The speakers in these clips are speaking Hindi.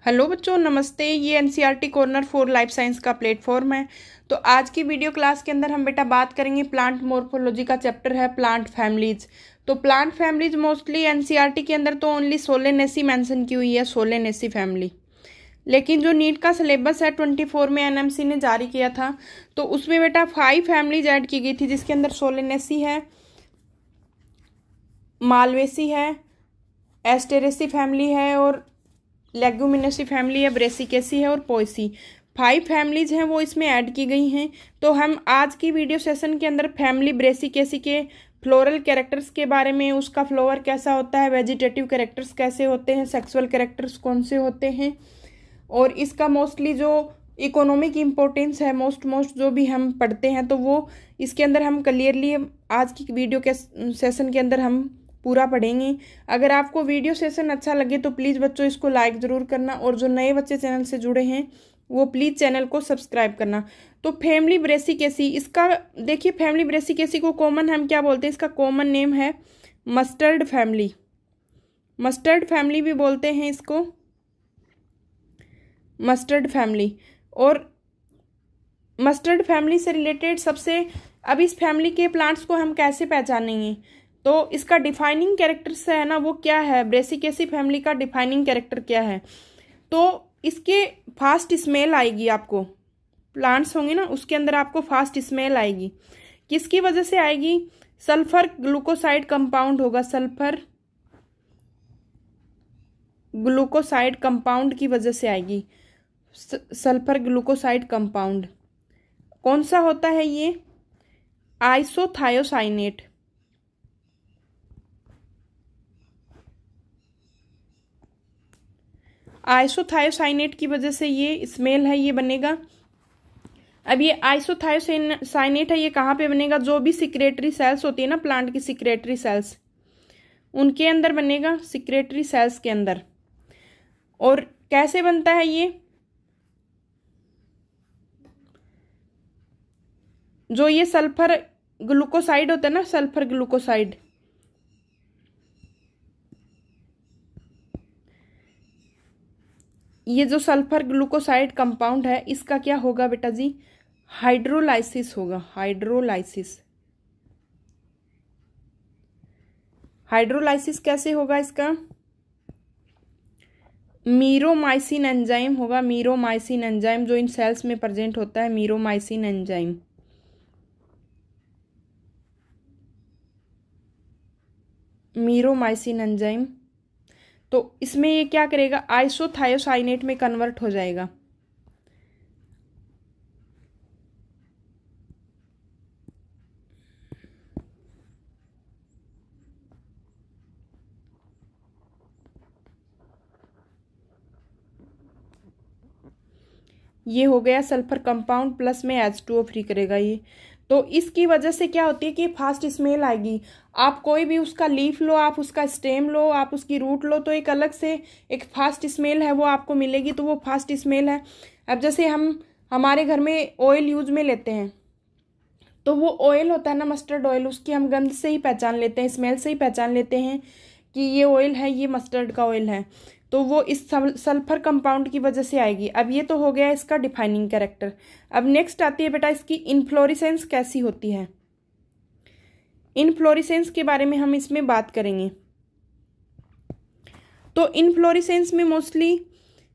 हेलो बच्चों, नमस्ते। ये NCERT corner for life science का प्लेटफॉर्म है। तो आज की वीडियो क्लास के अंदर हम बेटा बात करेंगे प्लांट मॉर्फोलॉजी का चैप्टर है प्लांट फैमिलीज। तो प्लांट फैमिलीज मोस्टली एनसीईआरटी के अंदर तो ओनली सोलेनेसी मेंशन की हुई है, सोलेनेसी फैमिली। लेकिन जो नीट का सिलेबस है 24 में एनएमसी ने जारी किया था, तो उसमें बेटा 5 फैमिलीज ऐड की गई थी, जिसके अंदर सोलेनेसी है, मालवेसी है, एस्टेरेसी फैमिली है और लेग्यूमिनेसी फैमिली है, ब्रेसिकेसी है और पोएसी। 5 फैमिलीज हैं वो इसमें ऐड की गई हैं। तो हम आज की वीडियो सेशन के अंदर फैमिली ब्रेसिकेसी के फ्लोरल कैरेक्टर्स के बारे में, उसका फ्लावर कैसा होता है, वेजिटेटिव कैरेक्टर्स कैसे होते हैं, सेक्सुअल कैरेक्टर्स कौन से होते हैं, और इसका मोस्टली जो इकोनॉमिक इम्पोर्टेंस है मोस्ट जो भी हम पढ़ते हैं, तो वो इसके अंदर हम क्लियरली आज की वीडियो के सेशन के अंदर हम पूरा पढ़ेंगे। अगर आपको वीडियो सेशन अच्छा लगे तो प्लीज़ बच्चों इसको लाइक ज़रूर करना, और जो नए बच्चे चैनल से जुड़े हैं वो प्लीज़ चैनल को सब्सक्राइब करना। तो फैमिली ब्रेसिकेसी, इसका देखिए फैमिली ब्रेसिकेसी को कॉमन हम क्या बोलते हैं, इसका कॉमन नेम है मस्टर्ड फैमिली। मस्टर्ड फैमिली भी बोलते हैं इसको, मस्टर्ड फैमिली। और मस्टर्ड फैमिली से रिलेटेड सबसे, अब इस फैमिली के प्लांट्स को हम कैसे पहचानेंगे, तो इसका डिफाइनिंग कैरेक्टर्स है ना, वो क्या है, ब्रेसिकेसी फैमिली का डिफाइनिंग कैरेक्टर क्या है। तो इसके फास्ट स्मेल आएगी, आपको प्लांट्स होंगे ना उसके अंदर आपको फास्ट स्मेल आएगी। किसकी वजह से आएगी, सल्फर ग्लूकोसाइड कंपाउंड होगा, सल्फर ग्लूकोसाइड कंपाउंड की वजह से आएगी। सल्फर ग्लूकोसाइड कंपाउंड कौन सा होता है, ये आइसोथायोसाइनेट। आइसोथायोसाइनेट की वजह से ये स्मेल है, ये बनेगा। अब ये आइसोथायोसाइनेट है, ये कहाँ पे बनेगा, जो भी सिक्रेटरी सेल्स होती है ना प्लांट की, सिक्रेटरी सेल्स उनके अंदर बनेगा, सिक्रेटरी सेल्स के अंदर। और कैसे बनता है ये, जो ये सल्फर ग्लूकोसाइड होता है ना, सल्फर ग्लूकोसाइड, ये जो सल्फर ग्लूकोसाइड कंपाउंड है इसका क्या होगा बेटा जी, हाइड्रोलाइसिस होगा, हाइड्रोलाइसिस। हाइड्रोलाइसिस कैसे होगा इसका, मीरोमाइसिन एंजाइम होगा, मीरोमाइसिन एंजाइम जो इन सेल्स में प्रेजेंट होता है, मीरोमाइसिन एंजाइम। मीरोमाइसिन एंजाइम, तो इसमें ये क्या करेगा, आइसोथायोसाइनेट में कन्वर्ट हो जाएगा। ये हो गया सल्फर कंपाउंड, प्लस में H2O फ्री करेगा ये। तो इसकी वजह से क्या होती है कि फास्ट स्मेल आएगी। आप कोई भी उसका लीफ लो, आप उसका स्टेम लो, आप उसकी रूट लो, तो एक अलग से एक फास्ट स्मेल है वो आपको मिलेगी, तो वो फास्ट स्मेल है। अब जैसे हम हमारे घर में ऑयल यूज में लेते हैं, तो वो ऑयल होता है ना मस्टर्ड ऑयल, उसकी हम गंध से ही पहचान लेते हैं, स्मेल से ही पहचान लेते हैं कि ये ऑयल है, ये मस्टर्ड का ऑयल है। तो वो इस सल्फर कंपाउंड की वजह से आएगी। अब ये तो हो गया इसका डिफाइनिंग कैरेक्टर। अब नेक्स्ट आती है बेटा इसकी इनफ्लोरेसेंस कैसी होती है। इनफ्लोरेसेंस के बारे में हम इसमें बात करेंगे। तो इनफ्लोरेसेंस में मोस्टली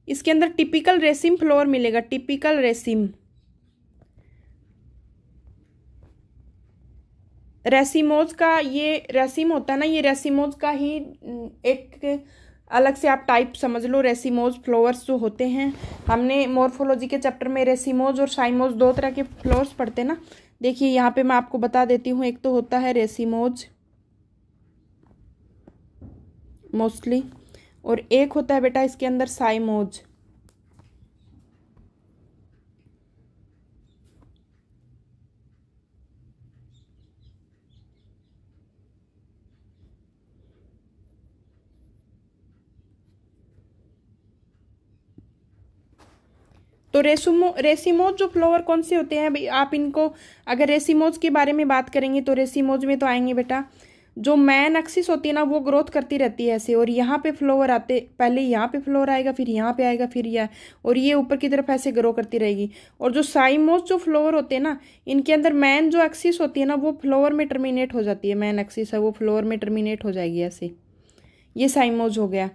इसके अंदर टिपिकल रेसिम फ्लोर मिलेगा, टिपिकल रेसिम, रेसिमोज का ये रेसिम होता है ना, ये रेसिमोज का ही एक अलग से आप टाइप समझ लो। रेसिमोज फ्लावर्स जो होते हैं, हमने मॉर्फोलॉजी के चैप्टर में रेसिमोज और साइमोज दो तरह के फ्लावर्स पढ़ते हैं ना। देखिए यहाँ पे मैं आपको बता देती हूँ, एक तो होता है रेसिमोज मोस्टली, और एक होता है बेटा इसके अंदर साइमोज। तो रेसिमोज जो फ्लावर कौन से होते हैं भाई, आप इनको अगर रेसिमोज के बारे में बात करेंगे तो रेसिमोज में तो आएंगे बेटा जो मैन एक्सिस होती है ना वो ग्रोथ करती रहती है ऐसे, और यहाँ पे फ्लावर आते, पहले यहाँ पे फ्लावर आएगा, फिर यहाँ पे आएगा, फिर यह, और ये ऊपर की तरफ ऐसे ग्रो करती रहेगी। और जो साइमोस जो फ्लावर होते हैं ना, इनके अंदर मैन जो एक्सिस होती है ना वो फ्लावर में टर्मिनेट हो जाती है, मैन एक्सिस है वो फ्लावर में टर्मिनेट हो जाएगी ऐसे। ये साइमोस हो गया।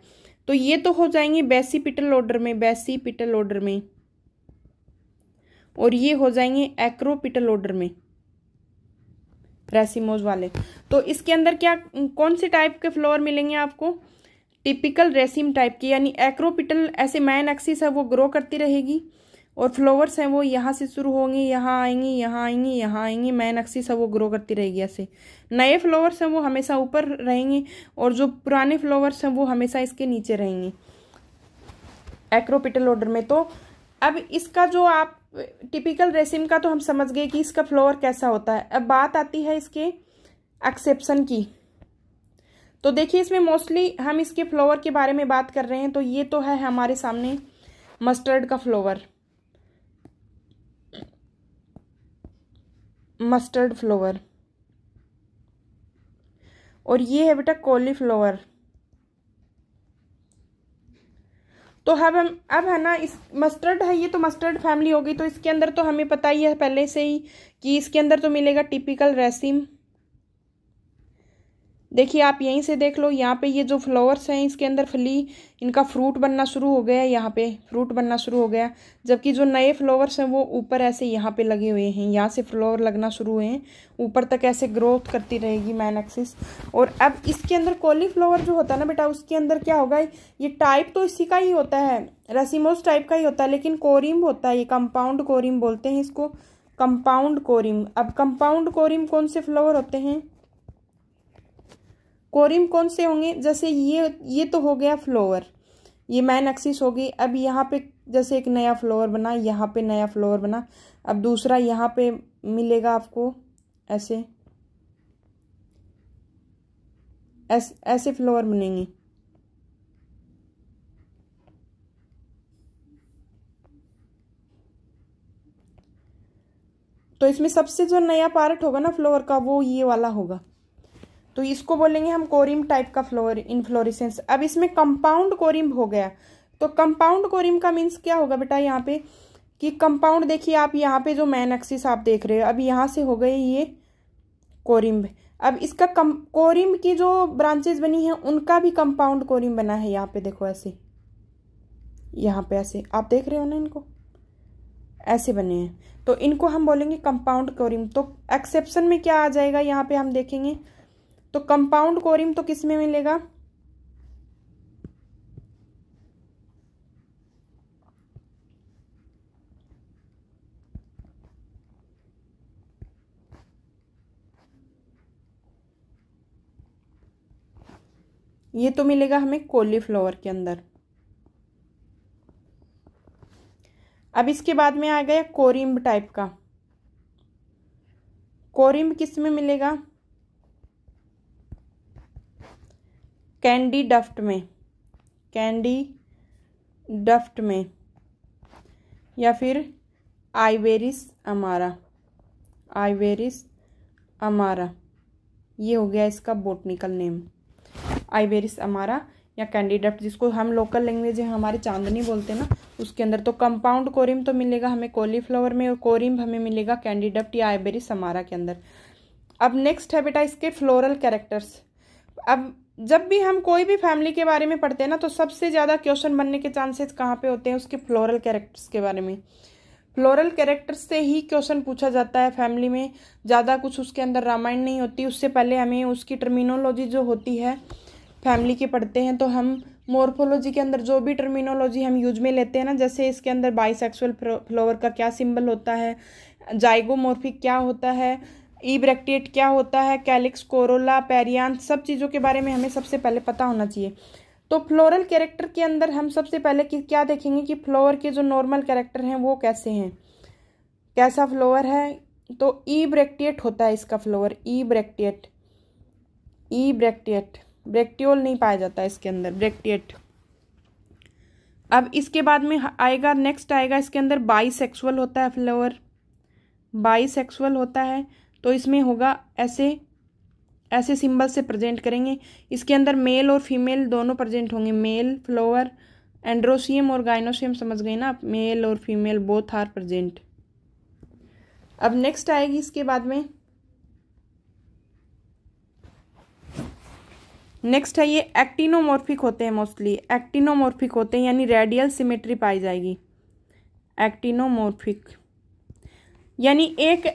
तो ये तो हो जाएंगे बेसिपिटल ऑर्डर में, बेसिपिटल ऑर्डर में, और ये हो जाएंगे एक्रोपिटल ऑर्डर में, रेसिमोज वाले। तो इसके अंदर क्या, कौन से टाइप के फ्लावर मिलेंगे आपको? टिपिकल रेसिम टाइप की, यानी एक्रोपिटल ऐसे मैन एक्सिस है वो ग्रो करती रहेगी, और फ्लावर्स हैं वो यहाँ से शुरू होंगे, यहाँ आएंगे, यहाँ आएंगे, यहाँ आएंगे, मैन एक्सिस है वो ग्रो करती रहेगी ऐसे। नए फ्लावर्स हैं वो हमेशा ऊपर रहेंगे, और जो पुराने फ्लावर्स हैं वो हमेशा इसके नीचे रहेंगे एक्रोपिटल ऑर्डर में। तो अब इसका जो आप टिपिकल रेसिम का तो हम समझ गए कि इसका फ्लावर कैसा होता है। अब बात आती है इसके एक्सेप्शन की। तो देखिए इसमें मोस्टली हम इसके फ्लावर के बारे में बात कर रहे हैं। तो ये तो है हमारे सामने मस्टर्ड का फ्लावर, मस्टर्ड फ्लावर, और ये है बेटा कॉलीफ्लावर। तो अब है ना, इस मस्टर्ड है, ये तो मस्टर्ड फैमिली होगी। तो इसके अंदर तो हमें पता ही है पहले से ही कि इसके अंदर तो मिलेगा टिपिकल रेसिम। देखिए आप यहीं से देख लो, यहाँ पे ये जो फ्लावर्स हैं इसके अंदर फली, इनका फ्रूट बनना शुरू हो गया, यहाँ पे फ्रूट बनना शुरू हो गया। जबकि जो नए फ्लावर्स हैं वो ऊपर ऐसे यहाँ पे लगे हुए हैं, यहाँ से फ्लावर लगना शुरू हुए हैं, ऊपर तक ऐसे ग्रोथ करती रहेगी मैन एक्सिस। और अब इसके अंदर कॉलीफ्लावर जो होता है ना बेटा, उसके अंदर क्या होगा, ये टाइप तो इसी का ही होता है, रेसिमोस टाइप का ही होता है, लेकिन कोरिम्ब होता है, ये कंपाउंड कोरिम्ब बोलते हैं इसको, कंपाउंड कोरिम्ब। अब कंपाउंड कोरिम्ब कौन से फ्लावर होते हैं, कोरिम कौन से होंगे? जैसे ये तो हो गया फ्लावर, ये मैन एक्सिस होगी। अब यहाँ पे जैसे एक नया फ्लावर बना, यहाँ पे नया फ्लावर बना, अब दूसरा यहाँ पे मिलेगा आपको ऐसे, ऐसे फ्लावर बनेंगे। तो इसमें सबसे जो नया पार्ट होगा ना फ्लावर का, वो ये वाला होगा। तो इसको बोलेंगे हम कोरिम टाइप का फ्लावर, इनफ्लोरेसेंस। अब इसमें कंपाउंड कोरिम हो गया। तो कंपाउंड कोरिम का मीन्स क्या होगा बेटा, यहाँ पे कि कंपाउंड, देखिए आप यहाँ पे जो मैन एक्सिस आप देख रहे हो, अब यहाँ से हो गए ये कोरिम्ब। अब इसका कोरिम्ब की जो ब्रांचेस बनी हैं उनका भी कंपाउंड कोरिम्ब बना है। यहाँ पे देखो ऐसे, यहाँ पे ऐसे आप देख रहे हो ना, इनको ऐसे बने हैं, तो इनको हम बोलेंगे कंपाउंड कोरिम्ब। तो एक्सेप्शन में क्या आ जाएगा, यहाँ पे हम देखेंगे तो कंपाउंड कोरिम तो किस में मिलेगा, ये तो मिलेगा हमें कॉलीफ्लावर के अंदर। अब इसके बाद में आ गया कोरिम्ब टाइप का। कोरिम्ब किस में मिलेगा, कैंडी डफ्ट में, कैंडी डफ्ट में, या फिर आइवेरिस अमारा, आइवेरिस अमारा, ये हो गया इसका बोटनिकल नेम, आइवेरिस अमारा या कैंडी डफ्ट, जिसको हम लोकल लैंग्वेज है हमारे चांदनी बोलते हैं ना, उसके अंदर। तो कंपाउंड कोरिम तो मिलेगा हमें कॉलीफ्लावर में, और कोरिम हमें मिलेगा कैंडी डफ्ट या आइवेरिस अमारा के अंदर। अब नेक्स्ट है बेटा इसके फ्लोरल कैरेक्टर्स। अब जब भी हम कोई भी फैमिली के बारे में पढ़ते हैं ना, तो सबसे ज़्यादा क्वेश्चन बनने के चांसेस कहाँ पे होते हैं, उसके फ्लोरल कैरेक्टर्स के बारे में। फ्लोरल कैरेक्टर्स से ही क्वेश्चन पूछा जाता है फैमिली में, ज़्यादा कुछ उसके अंदर रामायण नहीं होती। उससे पहले हमें उसकी टर्मिनोलॉजी जो होती है फैमिली के पढ़ते हैं, तो हम मॉर्फोलॉजी के अंदर जो भी टर्मिनोलॉजी हम यूज में लेते हैं ना, जैसे इसके अंदर बाइसेक्सुअल फ्लावर का क्या सिंबल होता है, जाइगोमॉर्फिक क्या होता है, ईब्रेक्टिएट क्या होता है, कैलिक्स, कोरोला, पेरियान, सब चीज़ों के बारे में हमें सबसे पहले पता होना चाहिए। तो फ्लोरल कैरेक्टर के अंदर हम सबसे पहले क्या देखेंगे कि फ्लावर के जो नॉर्मल कैरेक्टर हैं वो कैसे हैं, कैसा फ्लावर है। तो ईब्रेक्टिएट होता है इसका फ्लावर, ईब्रेक्टिएट, ईब्रेक्टिएट, ब्रेक्टियोल नहीं पाया जाता इसके अंदर, ब्रेक्टिएट। अब इसके बाद में आएगा, नेक्स्ट आएगा इसके अंदर बाइसेक्सुअल होता है फ्लावर, बाइसेक्सुअल होता है। तो इसमें होगा ऐसे, ऐसे सिंबल से प्रेजेंट करेंगे। इसके अंदर मेल और फीमेल दोनों प्रेजेंट होंगे। मेल फ्लावर, एंड्रोसियम और गाइनोसियम, समझ गए ना आप, मेल और फीमेल बोथ आर प्रेजेंट। अब नेक्स्ट आएगी इसके बाद में, नेक्स्ट है ये एक्टिनोमॉर्फिक होते हैं, मोस्टली एक्टिनोमॉर्फिक होते हैं, यानी रेडियल सिमेट्री पाई जाएगी। एक्टिनोमॉर्फिक यानी एक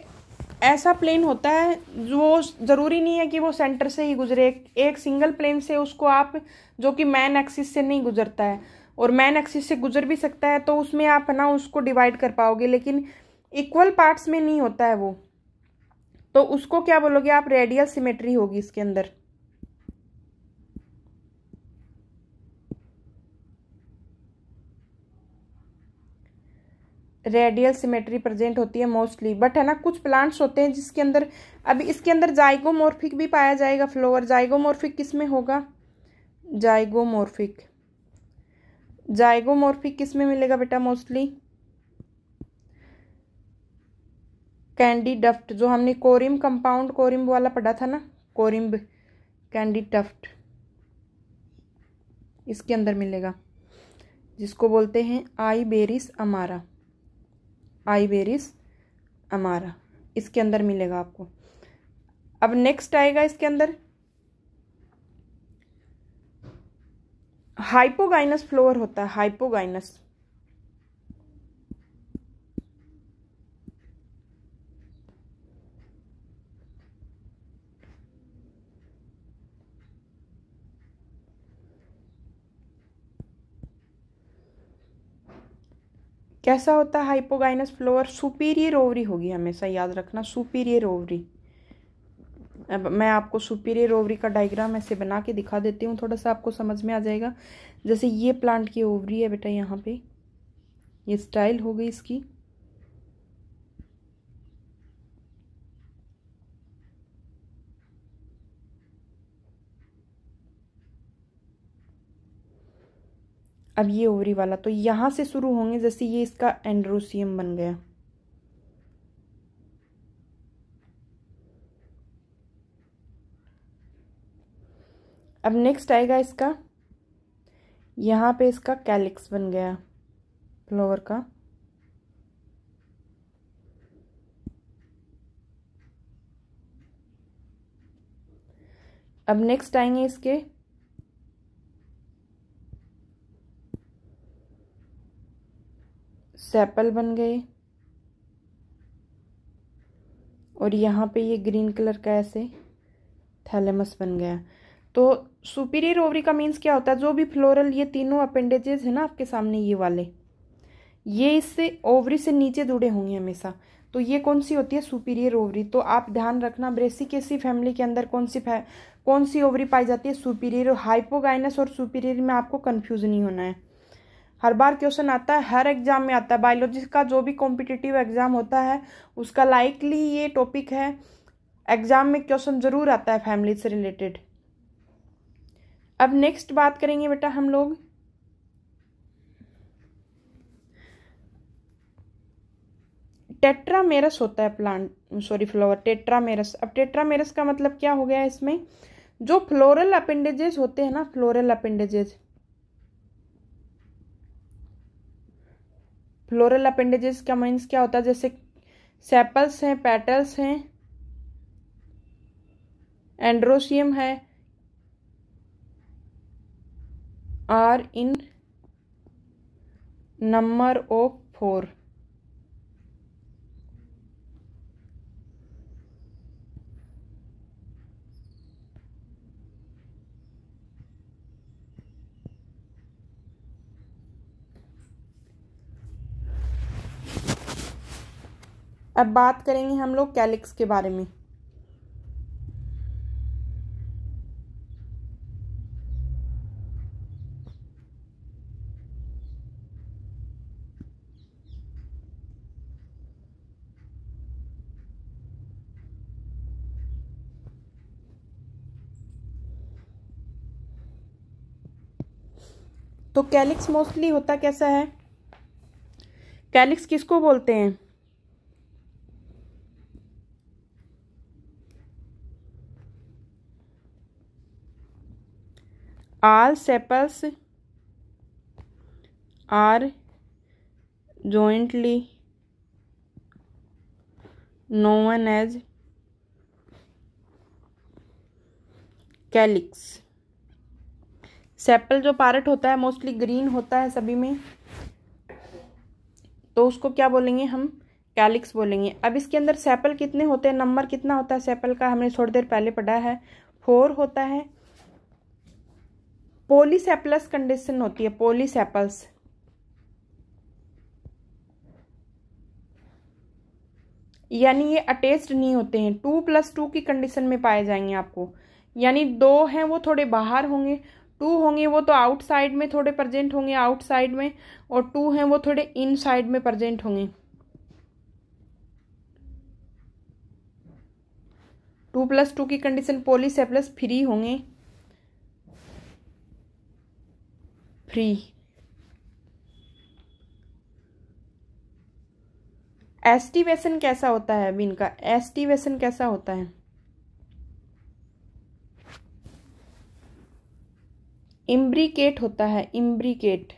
ऐसा प्लेन होता है जो ज़रूरी नहीं है कि वो सेंटर से ही गुजरे, एक सिंगल प्लेन से उसको आप, जो कि मैन एक्सिस से नहीं गुजरता है और मैन एक्सिस से गुजर भी सकता है, तो उसमें आप है ना उसको डिवाइड कर पाओगे, लेकिन इक्वल पार्ट्स में नहीं होता है वो, तो उसको क्या बोलोगे आप, रेडियल सिमेट्री होगी इसके अंदर। रेडियल सिमेट्री प्रेजेंट होती है मोस्टली, बट है ना कुछ प्लांट्स होते हैं जिसके अंदर, अभी इसके अंदर जाइगोमॉर्फिक भी पाया जाएगा फ्लावर। जाइगोमॉर्फिक किस में होगा, जाइगोमॉर्फिक, जाइगोमॉर्फिक किस में मिलेगा बेटा, मोस्टली कैंडिडफ्ट, जो हमने कोरिम कंपाउंड कोरिम्ब वाला पढ़ा था ना, कोरिम्ब कैंडिडफ्ट, इसके अंदर मिलेगा, जिसको बोलते हैं आइबेरिस अमारा, आइबेरिस अमारा, इसके अंदर मिलेगा आपको। अब नेक्स्ट आएगा इसके अंदर हाइपोगाइनस फ्लावर होता है, हाइपोगाइनस, कैसा होता है हाइपोगाइनस फ्लावर, सुपीरियर ओवरी होगी, हमेशा याद रखना सुपीरियर ओवरी। अब मैं आपको सुपीरियर ओवरी का डायग्राम ऐसे बना के दिखा देती हूँ, थोड़ा सा आपको समझ में आ जाएगा। जैसे ये प्लांट की ओवरी है बेटा, यहाँ पे ये स्टाइल हो गई इसकी, अब ये ओवरी वाला, तो यहाँ से शुरू होंगे, जैसे ये इसका एंड्रोसियम बन गया, अब नेक्स्ट आएगा इसका, यहाँ पे इसका कैलिक्स बन गया फ्लावर का, अब नेक्स्ट आएंगे इसके सेपल बन गए, और यहाँ पे ये ग्रीन कलर का ऐसे थैलेमस बन गया। तो सुपीरियर ओवरी का मीन्स क्या होता है, जो भी फ्लोरल ये तीनों अपेंडेजेस है ना आपके सामने, ये वाले, ये इससे ओवरी से नीचे जुड़े होंगे हमेशा, तो ये कौन सी होती है, सुपीरियर ओवरी। तो आप ध्यान रखना ब्रेसिकेसी फैमिली के अंदर कौन सी ओवरी पाई जाती है, सुपीरियर। हाइपोगाइनस और सुपीरियर में आपको कंफ्यूज नहीं होना है, हर बार क्वेश्चन आता है, हर एग्जाम में आता है, बायोलॉजी का जो भी कॉम्पिटिटिव एग्जाम होता है उसका लाइकली ये टॉपिक है, एग्जाम में क्वेश्चन जरूर आता है फैमिली से रिलेटेड। अब नेक्स्ट बात करेंगे बेटा हम लोग टेट्रामेरस होता है प्लांट, सॉरी फ्लावर, टेट्रामेरस। अब टेट्रामेरस का मतलब क्या हो गया, इसमें जो फ्लोरल अपेंडेजेस होते हैं ना, फ्लोरल अपेंडेजेस, फ्लोरल अपेंडेजेस का मीन्स क्या होता है, जैसे सेपल्स हैं, पेटल्स हैं, एंड्रोसियम है, आर इन नंबर ऑफ 4। अब बात करेंगे हम लोग कैलिक्स के बारे में। तो कैलिक्स मोस्टली होता कैसा है, कैलिक्स किसको बोलते हैं, All sepals are jointly known as calyx. Sepal जो पार्ट होता है मोस्टली ग्रीन होता है सभी में, तो उसको क्या बोलेंगे हम? कैलिक्स बोलेंगे। अब इसके अंदर सेपल कितने होते हैं, नंबर कितना होता है सेपल का, हमने थोड़ी देर पहले पढ़ा है, 4 होता है। पॉलीसेपलस कंडीशन होती है, पॉलीसेपल्स, यानी ये अटैच्ड नहीं होते हैं, 2+2 की कंडीशन में पाए जाएंगे आपको। यानी 2 हैं वो थोड़े बाहर होंगे, 2 होंगे वो तो आउटसाइड में थोड़े प्रेजेंट होंगे, आउटसाइड में, और 2 हैं वो थोड़े इनसाइड में प्रेजेंट होंगे। 2+2 की कंडीशन पॉलीसेपलस फ्री होंगे, फ्री। एस्टिवेशन कैसा होता है अभी इनका? एस्टिवेशन कैसा होता है? इम्ब्रिकेट होता है, इम्ब्रिकेट।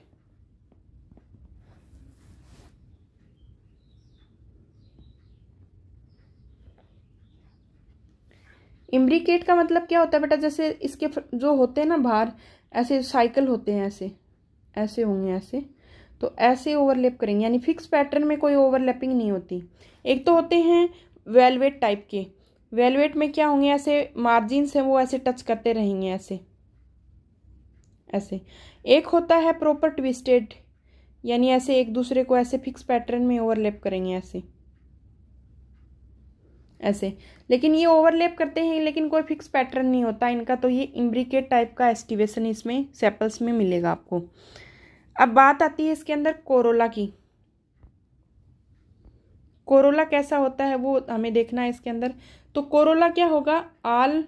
इम्ब्रिकेट का मतलब क्या होता है बेटा? जैसे इसके जो होते हैं ना बाहर ऐसे साइकिल होते हैं, ऐसे ऐसे होंगे, ऐसे, तो ऐसे ओवरलैप करेंगे, यानी फिक्स पैटर्न में कोई ओवरलैपिंग नहीं होती। एक तो होते हैं वेलवेट टाइप के, वेलवेट में क्या होंगे, ऐसे मार्जिन्स हैं वो ऐसे टच करते रहेंगे, ऐसे ऐसे। एक होता है प्रॉपर ट्विस्टेड, यानी ऐसे एक दूसरे को ऐसे फिक्स पैटर्न में ओवरलैप करेंगे, ऐसे ऐसे। लेकिन ये ओवरलैप करते हैं लेकिन कोई फिक्स पैटर्न नहीं होता इनका, तो ये इम्ब्रिकेट टाइप का एस्टिवेशन इसमें सेपल्स में मिलेगा आपको। अब बात आती है इसके अंदर कोरोला की। कोरोला कैसा होता है वो हमें देखना है इसके अंदर। तो कोरोला क्या होगा? All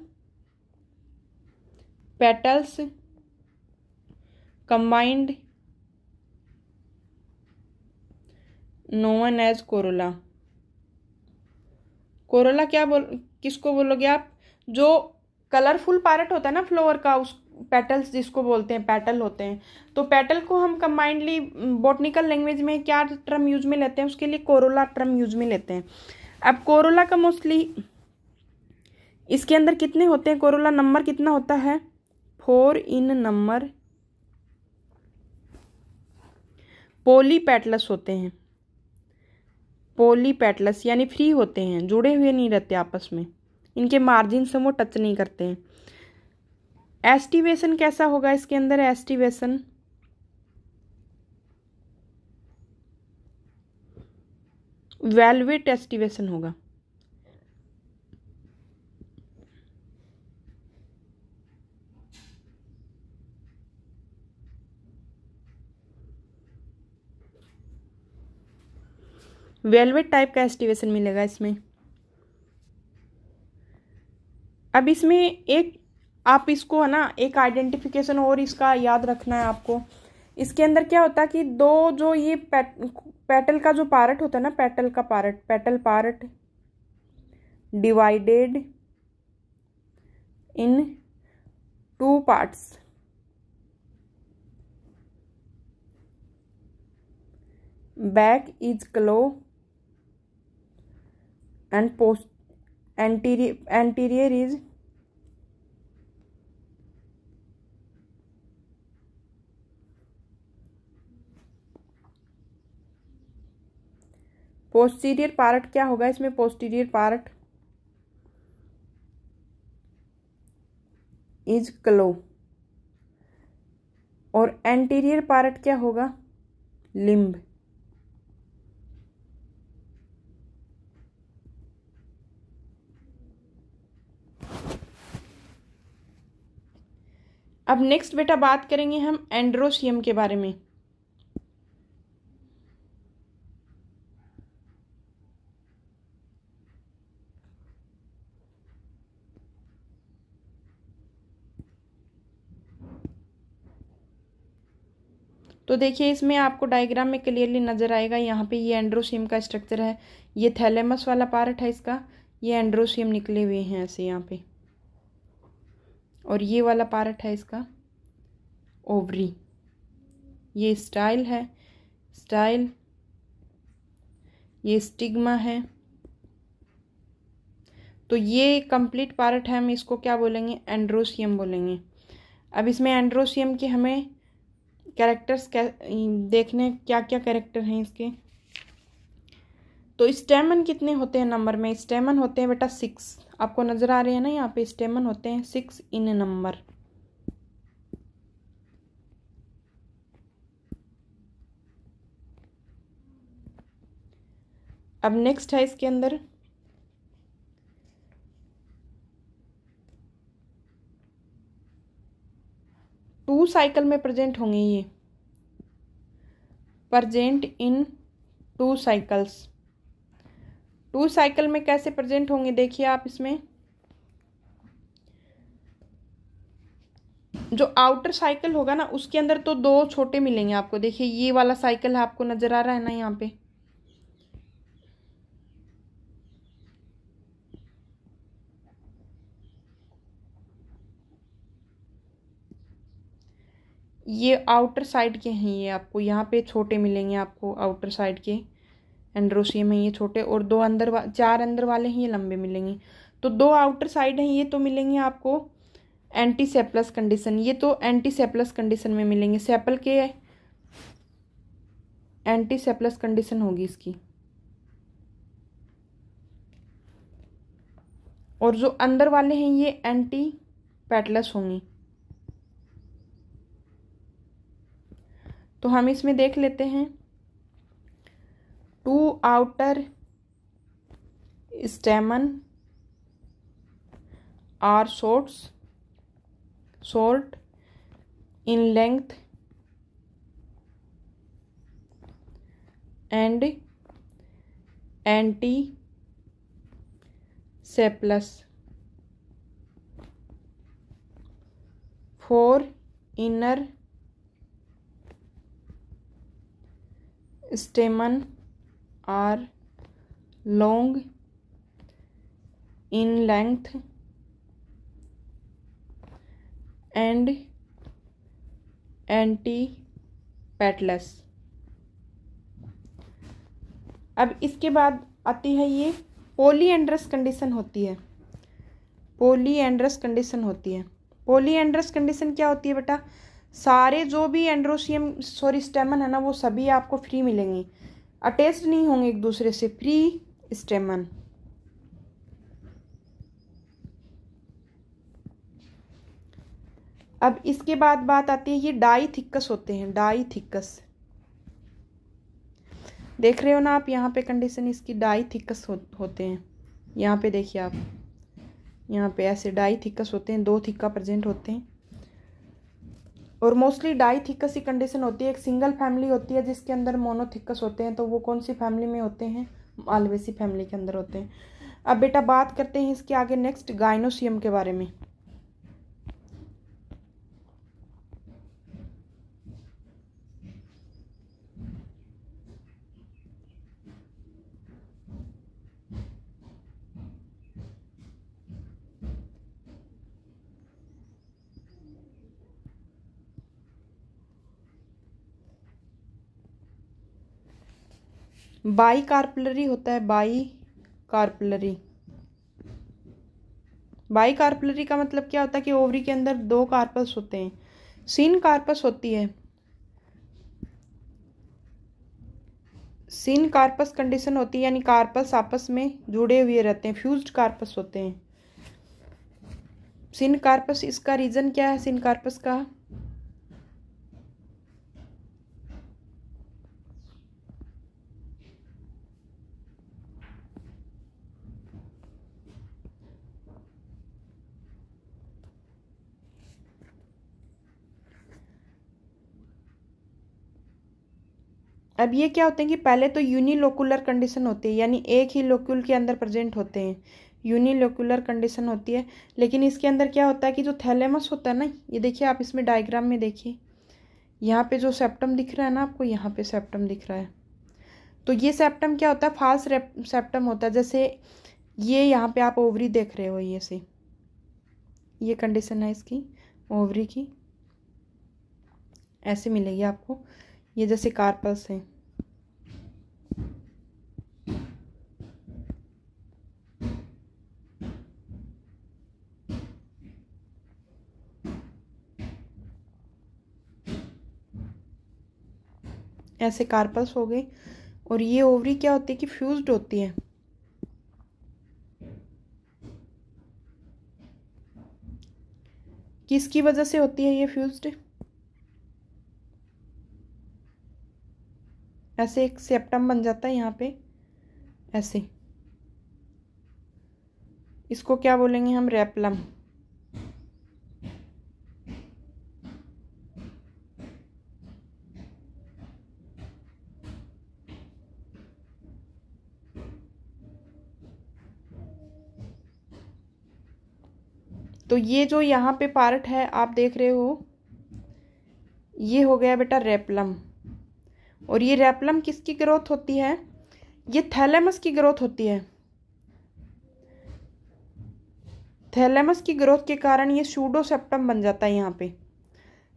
petals combined known as corolla. Corolla क्या किसको बोलोगे आप? जो कलरफुल पार्ट होता है ना फ्लावर का, उस पेटल्स जिसको बोलते हैं, पेटल होते हैं। तो पेटल को हम कंबाइंडली बॉटनिकल लैंग्वेज में क्या टर्म यूज में लेते हैं? उसके लिए कोरोला टर्म यूज में लेते हैं। अब कोरोला का मोस्टली इसके अंदर कितने होते हैं? कोरोला नंबर कितना होता है? 4 इन नंबर। पॉलीपेटलस होते हैं, पॉलीपेटलस यानी फ्री होते हैं, जुड़े हुए नहीं रहते आपस में, इनके मार्जिन से वो टच नहीं करते हैं। एस्टिवेशन कैसा होगा इसके अंदर? एस्टिवेशन वेलवेट एस्टिवेशन होगा। वेलवेट टाइप का एस्टिवेशन मिलेगा इसमें। अब इसमें एक आप इसको है ना एक आइडेंटिफिकेशन और इसका याद रखना है आपको। इसके अंदर क्या होता है कि दो जो ये पेटल का जो पार्ट होता है ना, पेटल का part, petal part divided in 2 parts. Back is close and anterior is posterior part क्या होगा इसमें? पोस्टीरियर पार्ट इज क्लो, और एंटीरियर पार्ट क्या होगा? लिम्ब। अब नेक्स्ट बेटा बात करेंगे हम एंड्रोसियम के बारे में। तो देखिए इसमें आपको डायग्राम में क्लियरली नजर आएगा, यहाँ पे ये एंड्रोसियम का स्ट्रक्चर है, ये थैलेमस वाला पार्ट है इसका, ये एंड्रोसियम निकले हुए हैं ऐसे यहाँ पे, और ये वाला पार्ट है इसका ओवरी। ये स्टाइल है, स्टाइल, ये स्टिग्मा है। तो ये कंप्लीट पार्ट है, हम इसको क्या बोलेंगे, एंड्रोसियम बोलेंगे। अब इसमें एंड्रोसियम के हमें कैरेक्टर्स देखने, क्या क्या कैरेक्टर हैं इसके। तो स्टेमन कितने होते हैं नंबर में? स्टेमन होते हैं बेटा 6, आपको नजर आ रहे हैं ना यहाँ पे, स्टेमन होते हैं 6 इन नंबर। अब नेक्स्ट है इसके अंदर टू साइकिल में प्रेजेंट होंगे, ये present in two cycles. Two cycle में कैसे प्रेजेंट होंगे देखिए आप, इसमें जो आउटर साइकिल होगा ना उसके अंदर तो 2 छोटे मिलेंगे आपको। देखिए ये वाला साइकिल है, आपको नजर आ रहा है ना यहाँ पे, ये आउटर साइड के हैं, ये आपको यहाँ पे छोटे मिलेंगे आपको, आउटर साइड के एंड्रोसियम है ये छोटे, और 2 अंदर 4 अंदर वाले हैं ये लंबे मिलेंगे। तो 2 आउटर साइड हैं ये तो मिलेंगे आपको एंटीसेप्लस कंडीशन, ये तो एंटीसेप्लस कंडीशन में मिलेंगे, सेपल के एंटीसेप्लस कंडीशन होगी इसकी। और जो अंदर वाले हैं ये एंटी पैटलस होंगी। तो हम इसमें देख लेते हैं, 2 outer stamen are short in length and anticephalous. 4 inner stamen are long in length and antipetalous। अब इसके बाद आती है ये पॉलीएंड्रस कंडीशन होती है, पॉलीएंड्रस कंडीशन होती है। पॉलीएंड्रस कंडीशन क्या होती है बेटा, सारे जो भी एंड्रोसियम स्टेमन है ना वो सभी आपको फ्री मिलेंगे, अटैच्ड नहीं होंगे एक दूसरे से, फ्री स्टेमन। अब इसके बाद बात आती है ये डाइथिकस होते हैं, डाइथिकस देख रहे हो ना आप यहाँ पे कंडीशन इसकी, डाइथिकस होते हैं। यहाँ पे देखिए आप, यहाँ पे ऐसे डाइथिकस होते हैं, 2 थिक्का प्रेजेंट होते हैं। और मोस्टली डाइथिकस ही कंडीशन होती है। एक सिंगल फैमिली होती है जिसके अंदर मोनोथिकस होते हैं, तो वो कौन सी फैमिली में होते हैं, मालवेसी फैमिली के अंदर होते हैं। अब बेटा बात करते हैं इसके आगे नेक्स्ट गाइनोसियम के बारे में। बाई कार्पलरी होता है, बाई कार्पलरी। बाई कार्पलरी का मतलब क्या होता है कि ओवरी के अंदर 2 कार्पस होते हैं। सिन कार्पस होती है, सिन कार्पस कंडीशन होती है, यानी कार्पस आपस में जुड़े हुए रहते हैं, फ्यूज्ड कार्पस होते हैं सिन कार्पस। इसका रीजन क्या है सिन कार्पस का, अब ये क्या होते हैं कि पहले तो यूनिलोकुलर कंडीशन होती है, यानी एक ही लोक्यूल के अंदर प्रेजेंट होते हैं, यूनिलोकुलर कंडीशन होती है। लेकिन इसके अंदर क्या होता है कि जो थैलेमस होता है ना, ये देखिए आप इसमें डायग्राम में देखिए, यहाँ पे जो सेप्टम दिख रहा है ना आपको, यहाँ पे सेप्टम दिख रहा है, तो ये सेप्टम क्या होता है, फाल्स सेप्टम होता है। जैसे ये यहाँ पे आप ओवरी देख रहे हो, ये से ये कंडीशन है इसकी ओवरी की। ऐसे मिलेगी आपको, ये जैसे कार्पल्स हैं। ऐसे कार्पल्स हो गए। और ये ओवरी क्या होती है कि फ्यूज्ड होती है। किसकी वजह से होती है ये फ्यूज्ड? ऐसे एक सेप्टम बन जाता है यहाँ पे, ऐसे। इसको क्या बोलेंगे हम? रेपलम। तो ये जो यहाँ पे पार्ट है आप देख रहे हो, ये हो गया बेटा रेपलम। और ये रेपलम किसकी ग्रोथ होती है? ये थैलेमस की ग्रोथ होती है। थैलेमस की ग्रोथ के कारण ये सूडोसेप्टम बन जाता है यहाँ पे।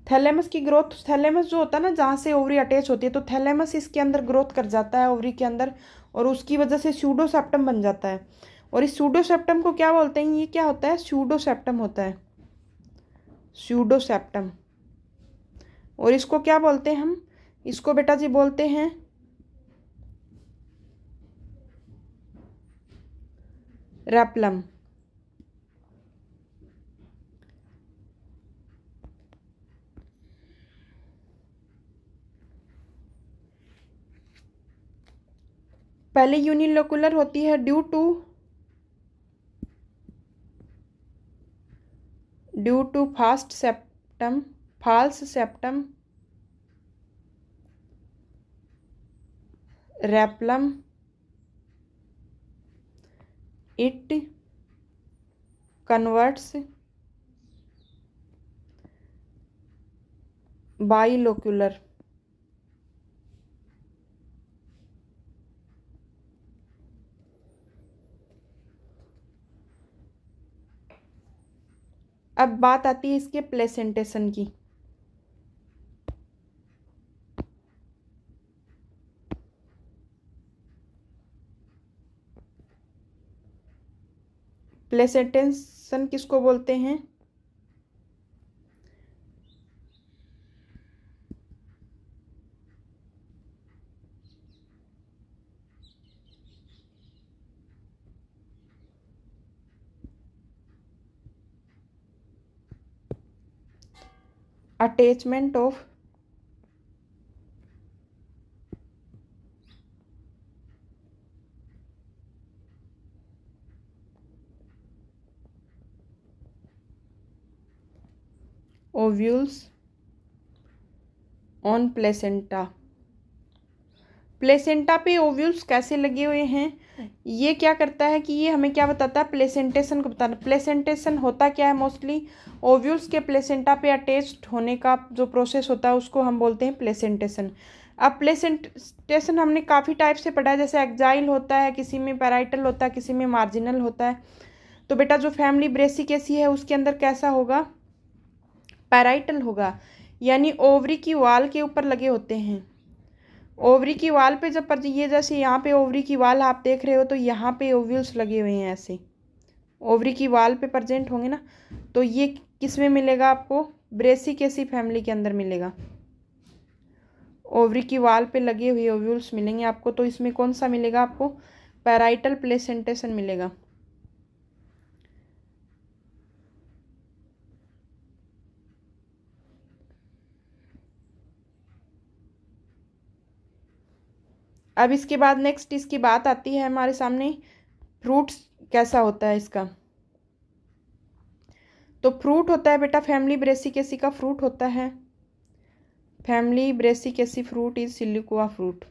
थैलेमस की ग्रोथ, थैलेमस जो होता है ना जहाँ से ओवरी अटैच होती है, तो थैलेमस इसके अंदर ग्रोथ कर जाता है ओवरी के अंदर, और उसकी वजह से सूडोसेप्टम बन जाता है। और इस सूडोसेप्टम को क्या बोलते हैं? ये क्या होता है? सूडोसेप्टम होता है, सूडोसेप्टम। और इसको क्या बोलते हैं हम? इसको बेटा जी बोलते हैं रेपलम। पहले यूनिलोकुलर होती है due to fast septum, false septum, replum, it converts bilocular. अब बात आती है इसके प्लेसेंटेशन की। प्लेसेंटेशन किसको बोलते हैं? Attachment of ovules on placenta. Placenta पे ओव्यूल्स कैसे लगे हुए हैं? ये क्या करता है कि ये हमें क्या बताता है? प्लेसेंटेशन को बताना। प्लेसेंटेशन होता क्या है? मोस्टली ओव्यूल्स के प्लेसेंटा पे अटैच्ड होने का जो प्रोसेस होता है उसको हम बोलते हैं प्लेसेंटेशन। अब प्लेसेंटेशन हमने काफ़ी टाइप से पढ़ा है, जैसे एक्जाइल होता है, किसी में पैराइटल होता है, किसी में मार्जिनल होता है। तो बेटा जो फैमिली ब्रेसिकेसी है उसके अंदर कैसा होगा? पैराइटल होगा, यानी ओवरी की वाल के ऊपर लगे होते हैं। ओवरी की वाल पे जब ये जैसे यहाँ पे ओवरी की वाल आप देख रहे हो, तो यहाँ पे ओव्यूल्स लगे हुए हैं ऐसे, ओवरी की वाल पे प्रेजेंट होंगे ना। तो ये किस में मिलेगा आपको? ब्रेसिकेसी फैमिली के अंदर मिलेगा। ओवरी की वाल पे लगे हुए ओव्यूल्स मिलेंगे आपको। तो इसमें कौन सा मिलेगा आपको? पैराइटल प्लेसेंटेशन मिलेगा। अब इसके बाद नेक्स्ट इसकी बात आती है हमारे सामने, फ्रूट्स कैसा होता है इसका। तो फ्रूट होता है बेटा, फैमिली ब्रेसिकेसी का फ्रूट होता है, family Brassicaceae fruit is siliqua fruit.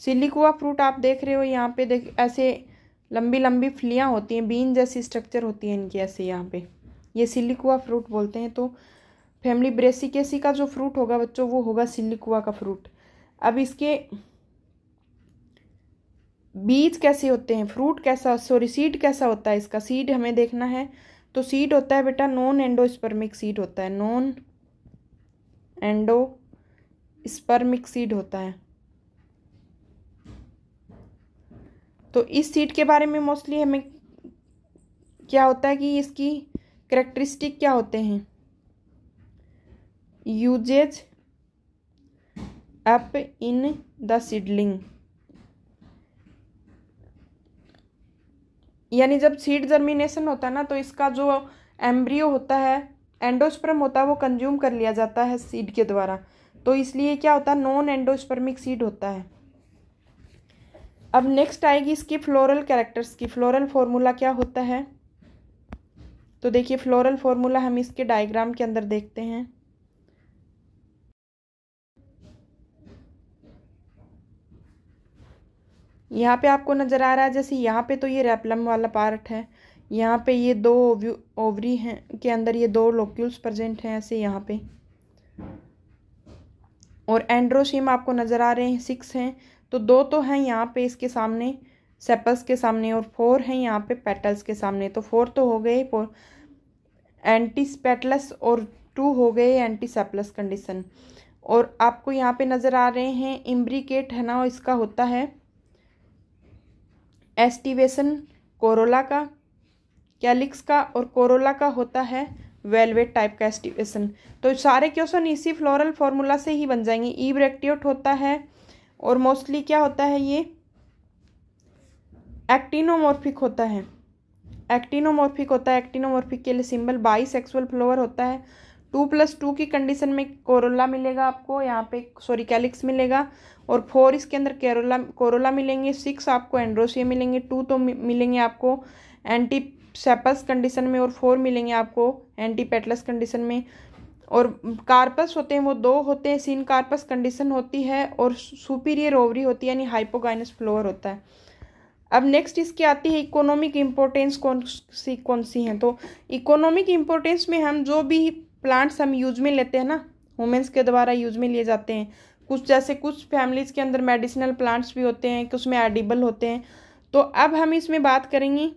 Siliqua fruit आप देख रहे हो यहाँ पे, देख ऐसे लंबी लंबी फलियाँ होती हैं, बीन जैसी स्ट्रक्चर होती है इनकी ऐसे यहाँ पे, ये सिलिकुआ फ्रूट बोलते हैं। तो फैमिली ब्रेसिकेसी का जो फ्रूट होगा बच्चों वो होगा सिलिकुआ का फ्रूट। अब इसके बीज कैसे होते हैं, फ्रूट कैसा, सॉरी सीड कैसा होता है इसका, सीड हमें देखना है। तो सीड होता है बेटा नॉन एंडोस्पर्मिक सीड होता है, नॉन एंडोस्पर्मिक सीड होता है। तो इस सीड के बारे में मोस्टली हमें क्या होता है कि इसकी कैरेक्टरिस्टिक क्या होते हैं, uses up in the seedling, यानी जब सीड जर्मिनेशन होता है ना तो इसका जो एम्ब्रियो होता है, एंडोस्पर्म होता है, वो कंज्यूम कर लिया जाता है सीड के द्वारा। तो इसलिए क्या होता है, नॉन एंडोस्पर्मिक सीड होता है। अब नेक्स्ट आएगी इसकी फ्लोरल कैरेक्टर्स की, फ्लोरल फॉर्मूला क्या होता है। तो देखिए फ्लोरल फॉर्मूला हम इसके डायग्राम के अंदर देखते हैं। यहाँ पे आपको नजर आ रहा है, जैसे यहाँ पे तो ये रेपलम वाला पार्ट है, यहाँ पे ये दो ओवरी हैं के अंदर ये दो लोक्यूल्स प्रेजेंट हैं ऐसे यहाँ पे, और एंड्रोशियम आपको नजर आ रहे हैं 6 हैं। तो 2 तो हैं यहाँ पे इसके सामने सेपल्स के सामने, और 4 हैं यहाँ पे पेटल्स के सामने। तो 4 तो हो गए एंटीपेटलस और 2 हो गए एंटीसेपलस कंडीशन। और आपको यहाँ पे नजर आ रहे हैं इम्ब्रिकेट है ना, इसका होता है एस्टिवेशन कोरोला का, कैलिक्स का, और कोरोला का होता है वेलवेट टाइप का एस्टिवेशन। तो सारे क्वेश्चन इसी फ्लोरल फॉर्मूला से ही बन जाएंगे। ई ब्रैक्टियोट होता है, और मोस्टली क्या होता है, ये एक्टिनोमॉर्फिक होता है, एक्टिनोमॉर्फिक होता है। एक्टिनोमॉर्फिक के लिए सिंबल बाइसेक्सुअल फ्लावर होता है। 2+2 की कंडीशन में कोरोला मिलेगा आपको, यहाँ पे सॉरी कैलिक्स मिलेगा, और 4 इसके अंदर कोरोला मिलेंगे, 6 आपको एंड्रोशियम मिलेंगे, 2 तो मिलेंगे आपको एंटीसेपस कंडीशन में, और 4 मिलेंगे आपको एंटीपेटलस कंडीशन में। और कार्पस होते हैं वो 2 होते हैं, सिन कार्पस कंडीशन होती है, और सुपीरियर ओवरी होती है, यानी हाइपोगाइनस फ्लोवर होता है। अब नेक्स्ट इसकी आती है इकोनॉमिक इम्पोर्टेंस कौन सी हैं। तो इकोनॉमिक इम्पोर्टेंस में हम जो भी प्लांट्स हम यूज में लेते हैं ना, वुमेन्स के द्वारा यूज में लिए जाते हैं, कुछ जैसे कुछ फैमिलीज के अंदर मेडिसिनल प्लांट्स भी होते हैं, कुछ में एडिबल होते हैं। तो अब हम इसमें बात करेंगे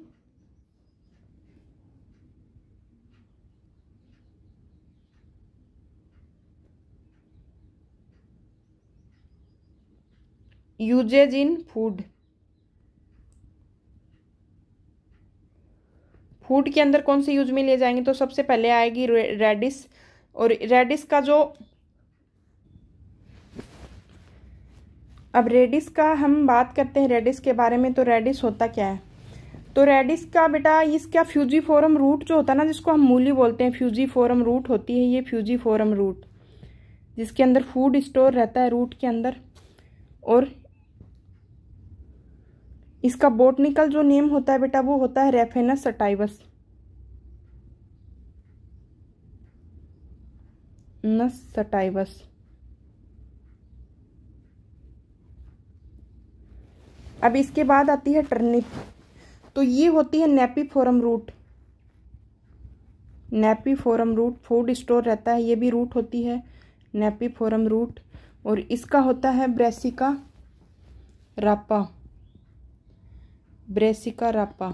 यूजेज इन फूड। फूड के अंदर कौन से यूज में लिए जाएंगे, तो सबसे पहले आएगी रेडिस। और रेडिस का जो, अब रेडिस का हम बात करते हैं रेडिस के बारे में। तो रेडिस होता क्या है, तो रेडिस का बेटा इसका फ्यूजीफोरम रूट जो होता है ना, जिसको हम मूली बोलते हैं, फ्यूजीफोरम रूट होती है ये, फ्यूजीफोरम रूट, जिसके अंदर फूड स्टोर रहता है रूट के अंदर। और इसका बॉटनिकल जो नेम होता है बेटा वो होता है रेफेनस सटाइवस, नस सटाइवस। अब इसके बाद आती है टर्निप। तो ये होती है नेपीफोरम रूट, नेपीफोरम रूट, फूड स्टोर रहता है, ये भी रूट होती है नेपीफोरम रूट। और इसका होता है ब्रेसिका रापा, ब्रेसिका रापा।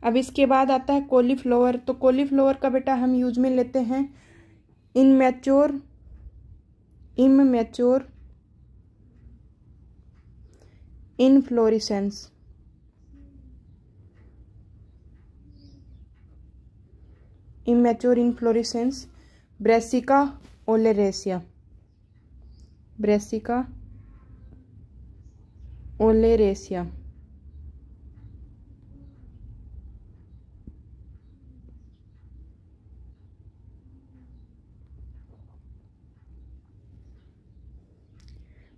अब इसके बाद आता है कॉलीफ्लावर। तो कॉलीफ्लावर का बेटा हम यूज में लेते हैं immature inflorescence, immature inflorescence, Brassica oleracea, Brassica oleracea.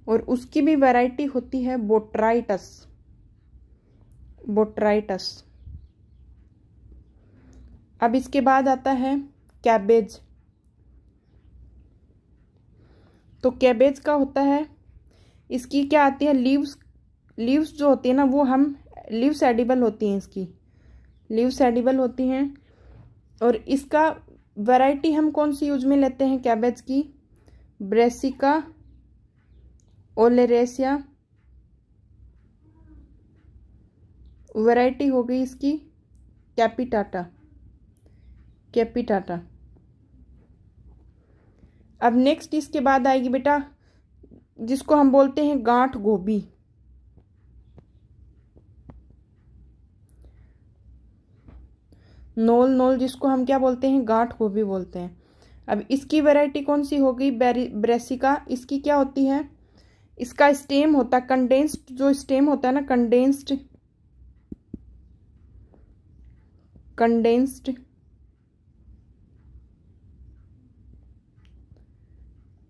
और उसकी भी वैरायटी होती है बोट्राइटस, बोट्राइटस। अब इसके बाद आता है कैबेज। तो कैबेज का होता है, इसकी क्या आती है, लीव्स जो होती है ना, वो हम लीव्स एडिबल होती हैं, इसकी लीव्स एडिबल होती हैं। और इसका वैरायटी हम कौन सी यूज में लेते हैं कैबेज की? Brassica oleracea. वैरायटी हो गई इसकी कैपिटाटा। कैपिटाटा। अब नेक्स्ट इसके बाद आएगी बेटा जिसको हम बोलते हैं गांठ गोभी। नोल नोल जिसको हम क्या बोलते हैं? गांठ गोभी बोलते हैं। अब इसकी वैरायटी कौन सी हो गई? ब्रेसिका। इसकी क्या होती है? इसका स्टेम होता है कंडेंस्ड, जो स्टेम होता है ना कंडेंस्ड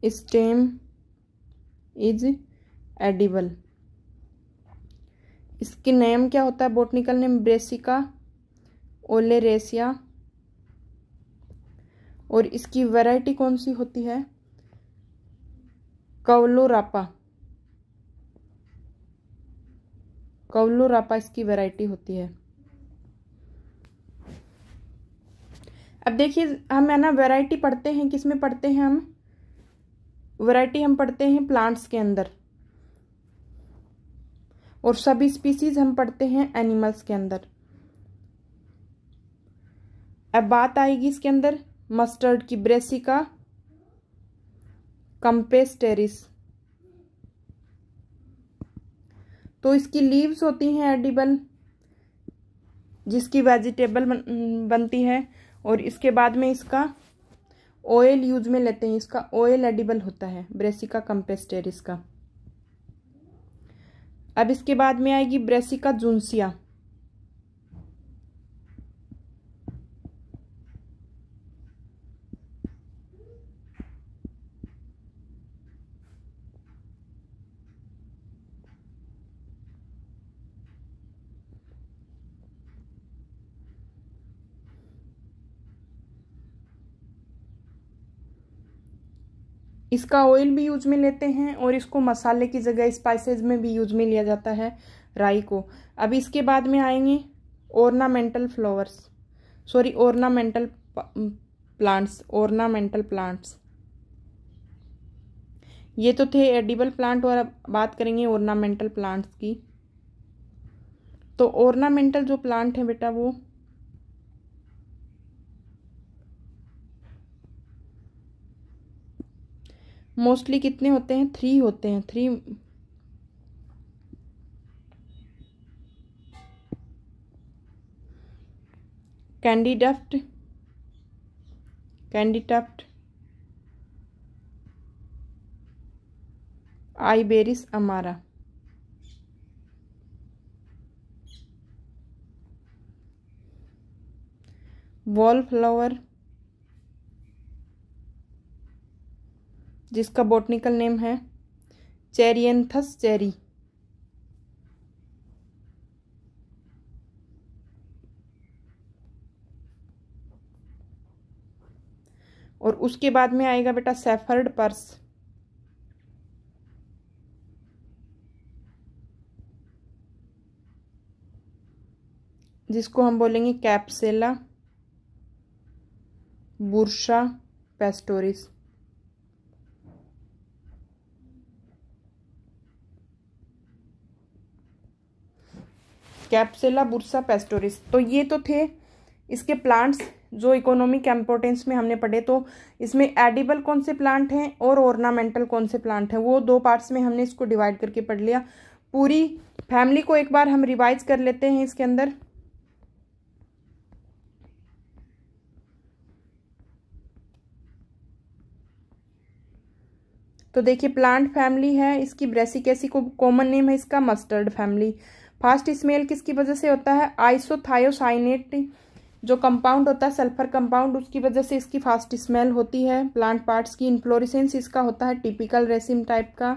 स्टेम इज एडिबल। इसकी नेम क्या होता है? Botanical name Brassica oleracea. और इसकी वैरायटी कौन सी होती है? कवलोरापा। कवलोरापा इसकी वैरायटी होती है। अब देखिए हम है ना वैरायटी पढ़ते हैं, किस में पढ़ते हैं हम? वैरायटी हम पढ़ते हैं प्लांट्स के अंदर, और सभी स्पीसीज हम पढ़ते हैं एनिमल्स के अंदर। अब बात आएगी इसके अंदर मस्टर्ड की, ब्रेसिका कंपेस्टेरिस। तो इसकी लीव्स होती हैं एडिबल, जिसकी वेजिटेबल बनती है, और इसके बाद में इसका ऑयल यूज में लेते हैं। इसका ऑयल एडिबल होता है ब्रेसिका कंपेस्टेरिस का। अब इसके बाद में आएगी ब्रेसिका जूनसिया। इसका ऑयल भी यूज में लेते हैं, और इसको मसाले की जगह स्पाइसेस में भी यूज में लिया जाता है, राई को। अब इसके बाद में आएंगे ornamental flowers, sorry ornamental plants. ये तो थे एडिबल प्लांट, और अब बात करेंगे ऑर्नामेंटल प्लांट्स की। तो ऑर्नामेंटल जो प्लांट है बेटा वो मोस्टली कितने होते हैं? 3 होते हैं। 3 कैंडीडफ्ट, आइबेरिस अमारा। वॉल फ्लावर जिसका बॉटनिकल नेम है चेरिएंथस चेरी। और उसके बाद में आएगा बेटा सेफर्ड पर्स, जिसको हम बोलेंगे कैप्सेला बुर्सा पेस्टोरिस। कैप्सेला bursa pastoris. तो ये तो थे इसके प्लांट्स जो इकोनॉमिक इम्पोर्टेंस में हमने पढ़े। तो इसमें एडिबल कौन से प्लांट हैं और ऑर्नामेंटल कौन से प्लांट हैं, वो 2 पार्ट्स में हमने इसको डिवाइड करके पढ़ लिया। पूरी फैमिली को एक बार हम रिवाइज कर लेते हैं इसके अंदर। तो देखिए प्लांट फैमिली है इसकी ब्रेसिकेसी, को कॉमन नेम है इसका मस्टर्ड फैमिली। फास्ट स्मेल किसकी वजह से होता है? आइसोथायोसाइनेट जो कंपाउंड होता है सल्फर कंपाउंड, उसकी वजह से इसकी फास्ट स्मेल होती है प्लांट पार्ट्स की। इन्फ्लोरेसेंस इसका होता है टिपिकल रेसिम टाइप का।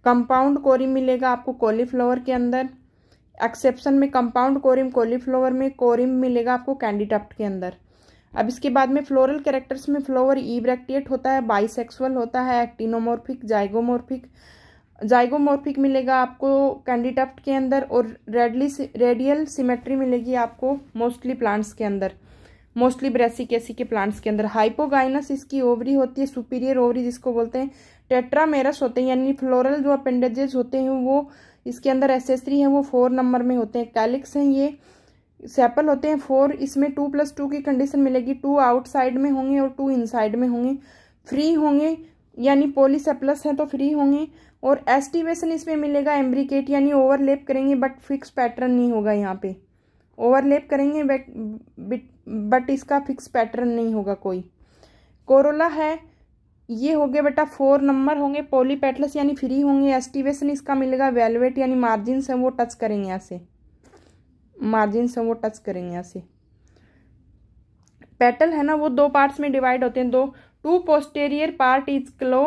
कंपाउंड कोरिम मिलेगा आपको कॉलीफ्लावर के अंदर, एक्सेप्शन में कंपाउंड कोरिम कॉलीफ्लावर में, कोरिम मिलेगा आपको कैंडीडफ्ट के अंदर। अब इसके बाद में फ्लोरल कैरेक्टर्स में फ्लावर इब्रैक्टिएट होता है, बाइसेक्सुअल होता है, एक्टिनोमॉर्फिक, जाइगोमॉर्फिक, जाइगोमॉर्फिक मिलेगा आपको कैंडिडप्ट के अंदर, और रेडियल सिमेट्री मिलेगी आपको मोस्टली प्लांट्स के अंदर, मोस्टली ब्रेसिकेसी के प्लांट्स के अंदर। हाइपोगाइनस इसकी ओवरी होती है, सुपीरियर ओवरी जिसको बोलते हैं। टेट्रामेरस होते हैं, यानी फ्लोरल जो अपेंडेजेस होते हैं वो इसके अंदर एसेसरी है वो 4 नंबर में होते हैं। कैलिक्स हैं ये, सेपल होते हैं 4, इसमें 2+2 की कंडीशन मिलेगी, 2 आउटसाइड में होंगे और 2 इनसाइड में होंगे। फ्री होंगे यानी पॉलीसेप्लस हैं तो फ्री होंगे, और एस्टिवेशन इसमें मिलेगा एम्ब्रिकेट, यानी ओवरलैप करेंगे बट फिक्स पैटर्न नहीं होगा। यहाँ पे ओवरलैप करेंगे बट इसका फिक्स पैटर्न नहीं होगा कोई। कोरोला है, ये हो गए बेटा 4 नंबर होंगे, पॉलीपेटलस यानी फ्री होंगे। एस्टिवेशन इसका मिलेगा वेलवेट, यानी मार्जिन से वो टच करेंगे ऐसे, मार्जिन से वो टच करेंगे ऐसे। पेटल है ना वो 2 पार्ट्स में डिवाइड होते हैं, 2 पोस्टेरियर पार्ट इज क्लो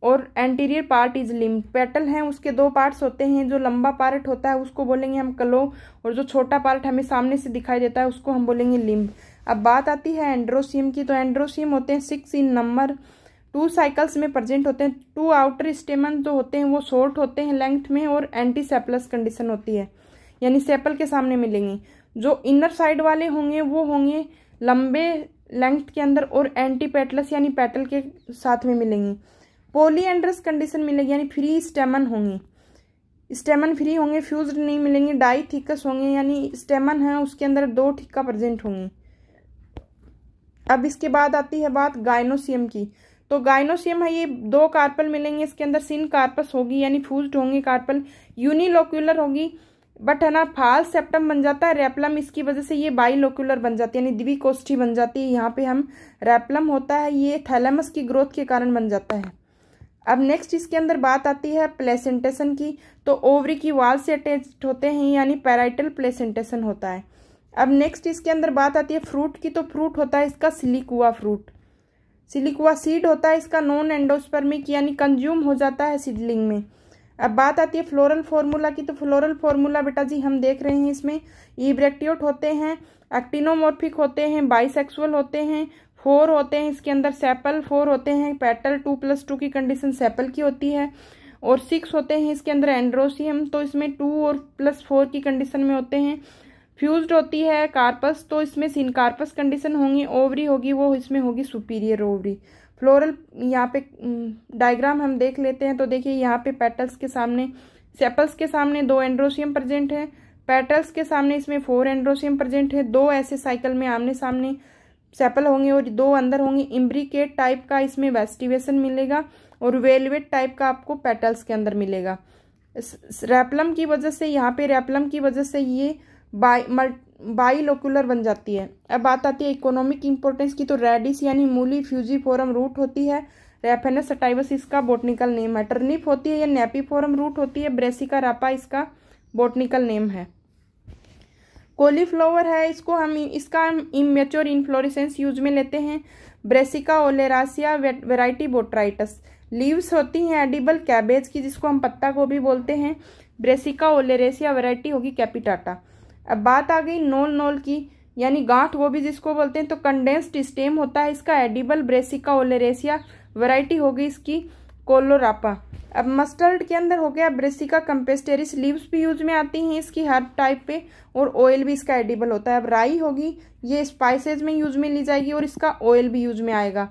और anterior part is limb. Petal हैं उसके 2 पार्ट्स होते हैं, जो लंबा पार्ट होता है उसको बोलेंगे हम क्लो, और जो छोटा पार्ट हमें सामने से दिखाई देता है उसको हम बोलेंगे लिम्ब। अब बात आती है एंड्रोसियम की, तो एंड्रोसियम होते हैं 6 इन नंबर, 2 साइकिल्स में प्रेजेंट होते हैं। 2 आउटर स्टेमन जो होते हैं वो शॉर्ट होते हैं लेंथ में, और एंटीसेपलस कंडीशन होती है, यानी सेपल के सामने मिलेंगे। जो इनर साइड वाले होंगे वो होंगे लंबे लेंथ के अंदर, और एंटीपेटलस यानी पेटल के साथ में मिलेंगे। पॉलीएंड्रस कंडीशन मिलेगी, यानी फ्री स्टेमन होंगे, स्टेमन फ्री होंगे, फ्यूज्ड नहीं मिलेंगे। डाइथिकस होंगे, यानी स्टेमन है उसके अंदर 2 ठिक्का प्रेजेंट होंगे। अब इसके बाद आती है बात गाइनोसियम की, तो गाइनोसियम है ये 2 कार्पल मिलेंगे इसके अंदर, सिन कार्पस होगी यानी फ्यूज्ड होंगे कार्पल, यूनिलोक्यूलर होगी बट है ना फाल्स सेप्टम बन जाता है रेप्लम, इसकी वजह से ये बाइलोक्यूलर बन जाती है, यानी द्विकोष्ठी बन जाती है। यहाँ पे हम रेप्लम होता है ये थैलेमस की ग्रोथ के कारण बन जाता है। अब नेक्स्ट इसके अंदर बात आती है प्लेसेंटेशन की, तो ओवरी की वाल से अटैच्ड होते हैं यानी पैराइटल प्लेसेंटेशन होता है। अब नेक्स्ट इसके अंदर बात आती है फ्रूट की, तो फ्रूट होता है इसका सिलिकुआ फ्रूट, सिलिकुआ सीड होता है इसका नॉन एंडोस्पर्मिक, यानी कंज्यूम हो जाता है सीडलिंग में। अब बात आती है फ्लोरल फॉर्मूला की, तो फ्लोरल फॉर्मूला बेटा जी हम देख रहे हैं इसमें इब्रेक्टियोट होते हैं, एक्टिनोमॉर्फिक होते हैं, बाइसेक्सुअल होते हैं, 4 होते हैं इसके अंदर, सेपल 4 होते हैं, पेटल 2+2 की कंडीशन सेपल की होती है, और 6 होते हैं इसके अंदर एंड्रोसियम, तो इसमें 2 और +4 की कंडीशन में होते हैं। फ्यूज्ड होती है कार्पस, तो इसमें सिनकार्पस कंडीशन होंगी, ओवरी होगी वो इसमें होगी सुपीरियर ओवरी। फ्लोरल यहाँ पे डायग्राम हम देख लेते हैं, तो देखिए यहाँ पे पेटल्स के सामने, सेपल्स के सामने 2 एंड्रोसियम प्रेजेंट है, पेटल्स के सामने इसमें 4 एंड्रोसियम प्रेजेंट है, 2 ऐसे साइकिल में आमने सामने सेपल होंगे और 2 अंदर होंगे। इम्ब्रिकेट टाइप का इसमें वेस्टिवेशन मिलेगा, और वेलवेट टाइप का आपको पेटल्स के अंदर मिलेगा। रेप्लम की वजह से, यहाँ पे रेप्लम की वजह से ये बाइलोक्यूलर बन जाती है। अब बात आती है इकोनॉमिक इंपॉर्टेंस की, तो रेडिस यानी मूली फ्यूजीफोरम रूट होती है, रेफेनस सटाइवस इसका बोटनिकल नेम है। टर्निप होती है या नेपीफोरम रूट होती है, ब्रेसिका रापा इसका बोटनिकल नेम है। कॉलीफ्लावर है, इसका हम इमेच्योर इनफ्लोरेसेंस यूज में लेते हैं। Brassica oleracea variety botrytis. Leaves होती हैं एडिबल कैबेज की, जिसको हम पत्ता गोभी बोलते हैं। ब्रेसिका ओलेरेसिया वेराइटी होगी कैपिटाटा। अब बात आ गई नोल की, यानी गांठ गोभी जिसको बोलते हैं, तो कंडेंस्ड स्टेम होता है इसका एडिबल, ब्रेसिका ओलेरेसिया वेराइटी होगी इसकी कोलोरापा। अब मस्टर्ड के अंदर हो गया ब्रेसिका कंपेस्टेरिस, लीव्स भी यूज में आती हैं इसकी हर्ब टाइप पे, और ऑयल भी इसका एडिबल होता है। अब राई होगी, ये स्पाइसेज में यूज में ली जाएगी और इसका ऑयल भी यूज में आएगा,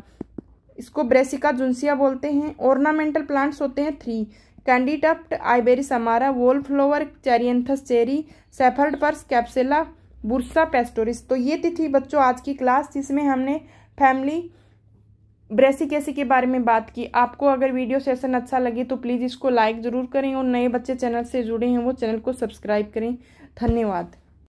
इसको ब्रेसिका जुन्सिया बोलते हैं। ऑर्नामेंटल प्लांट्स होते हैं 3, candytuft, Iberis amara, wallflower, Cheiranthus cheiri, shepherd purse, Capsella, bursa pastoris. तो ये थी बच्चों आज की क्लास, जिसमें हमने फैमिली ब्रेसिकेसी के बारे में बात की। आपको अगर वीडियो सेशन अच्छा लगे तो प्लीज़ इसको लाइक ज़रूर करें, और नए बच्चे चैनल से जुड़े हैं वो चैनल को सब्सक्राइब करें। धन्यवाद।